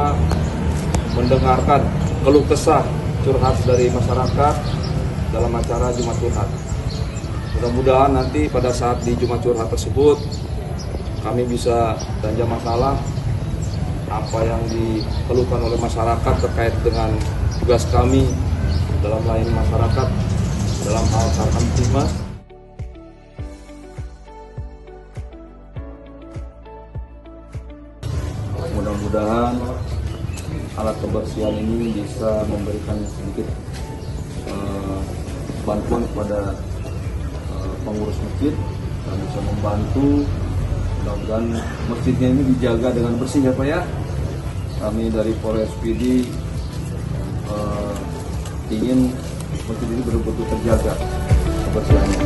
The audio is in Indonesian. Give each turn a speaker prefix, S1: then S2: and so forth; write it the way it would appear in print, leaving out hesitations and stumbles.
S1: bisa mendengarkan keluh kesah curhat dari masyarakat dalam acara Jumat Curhat. Mudah-mudahan nanti pada saat di Jumat Curhat tersebut kami bisa belanja masalah apa yang dikeluhkan oleh masyarakat terkait dengan tugas kami dalam melayani masyarakat dalam hal Sarkamtibmas. Mudah-mudahan alat kebersihan ini bisa memberikan sedikit bantuan kepada pengurus masjid dan bisa membantu. Mudah-mudahan masjidnya ini dijaga dengan bersih ya Pak ya. Kami dari Polres PD ingin masjid ini betul-betul terjaga kebersihannya.